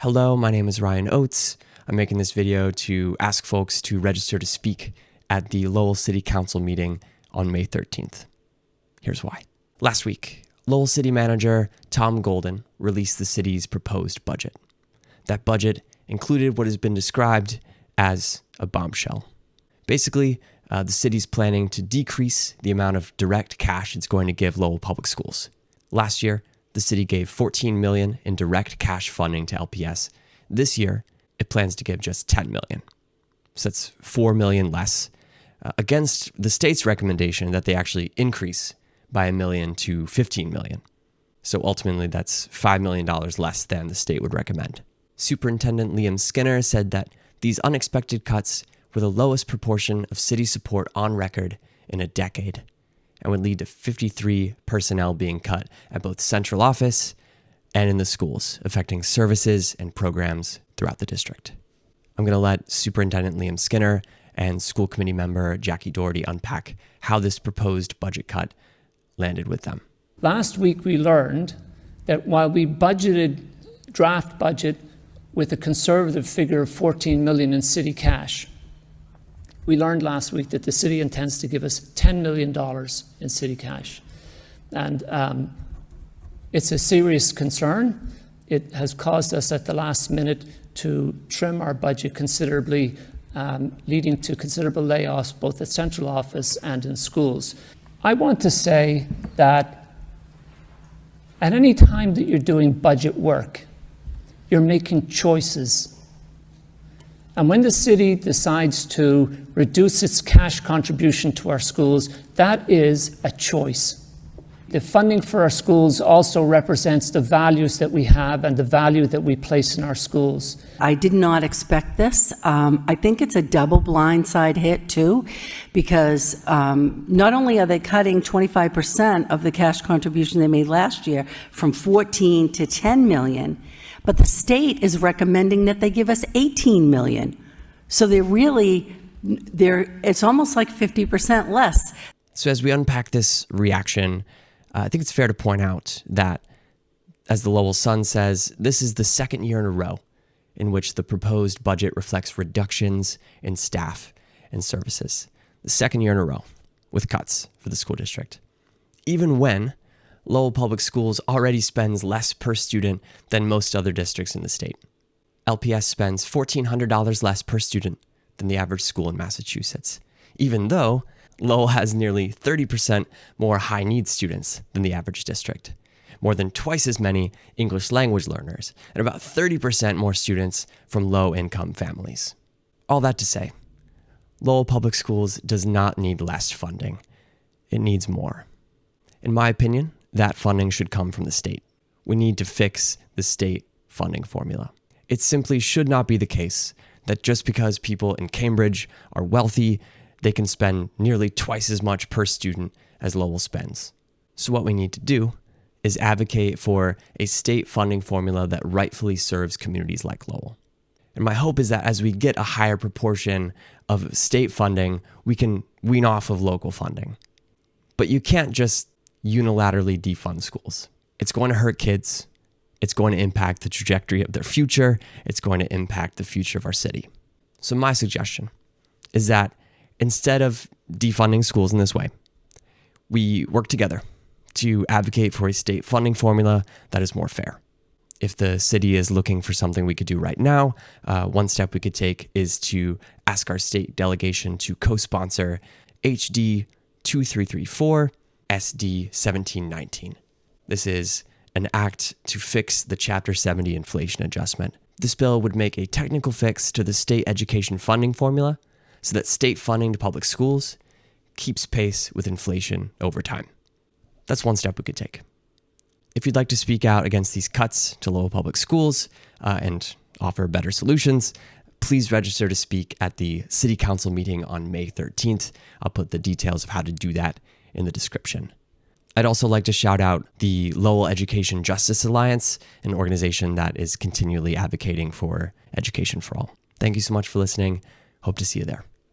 Hello, my name is Ryan Oates. I'm making this video to ask folks to register to speak at the Lowell City Council meeting on May 13th. Here's why. Last week, Lowell City Manager Tom Golden released the city's proposed budget. That budget included what has been described as a bombshell. Basically, the city's planning to decrease the amount of direct cash it's going to give Lowell Public Schools. Last year, the city gave $14 million in direct cash funding to LPS. This year, it plans to give just $10 million. So that's $4 million less, against the state's recommendation that they actually increase by $1 million to $15 million. So ultimately, that's $5 million less than the state would recommend. Superintendent Liam Skinner said that these unexpected cuts were the lowest proportion of city support on record in a decade, and would lead to 53 personnel being cut at both central office and in the schools, affecting services and programs throughout the district. I'm going to let Superintendent Liam Skinner and school committee member Jackie Doherty unpack how this proposed budget cut landed with them. Last week we learned that while we budgeted draft budget with a conservative figure of $14 million in city cash, we learned last week that the city intends to give us $10 million in city cash. And it's a serious concern. It has caused us at the last minute to trim our budget considerably, leading to considerable layoffs both at central office and in schools. I want to say that at any time that you're doing budget work, you're making choices. And when the city decides to reduce its cash contribution to our schools, that is a choice. The funding for our schools also represents the values that we have and the value that we place in our schools. I did not expect this. I think it's a double blindside hit too, because not only are they cutting 25% of the cash contribution they made last year from 14 to 10 million, but the state is recommending that they give us 18 million. So it's almost like 50% less. So as we unpack this reaction, I think it's fair to point out that, as the Lowell Sun says, this is the second year in a row in which the proposed budget reflects reductions in staff and services. The second year in a row with cuts for the school district. Even when Lowell Public Schools already spends less per student than most other districts in the state. LPS spends $1,400 less per student than the average school in Massachusetts, even though Lowell has nearly 30% more high-needs students than the average district, more than twice as many English language learners, and about 30% more students from low-income families. All that to say, Lowell Public Schools does not need less funding. It needs more. In my opinion, that funding should come from the state. We need to fix the state funding formula. It simply should not be the case that just because people in Cambridge are wealthy, they can spend nearly twice as much per student as Lowell spends. So what we need to do is advocate for a state funding formula that rightfully serves communities like Lowell. And my hope is that as we get a higher proportion of state funding, we can wean off of local funding. But you can't just unilaterally defund schools. It's going to hurt kids. It's going to impact the trajectory of their future. It's going to impact the future of our city. So my suggestion is that instead of defunding schools in this way, we work together to advocate for a state funding formula that is more fair. If the city is looking for something we could do right now, one step we could take is to ask our state delegation to co-sponsor HD 2334 SD 1719. This is an act to fix the Chapter 70 inflation adjustment. This bill would make a technical fix to the state education funding formula so that state funding to public schools keeps pace with inflation over time. That's one step we could take. If you'd like to speak out against these cuts to Lowell Public Schools and offer better solutions, please register to speak at the City Council meeting on May 13th. I'll put the details of how to do that in the description. I'd also like to shout out the Lowell Education Justice Alliance, an organization that is continually advocating for education for all. Thank you so much for listening. Hope to see you there.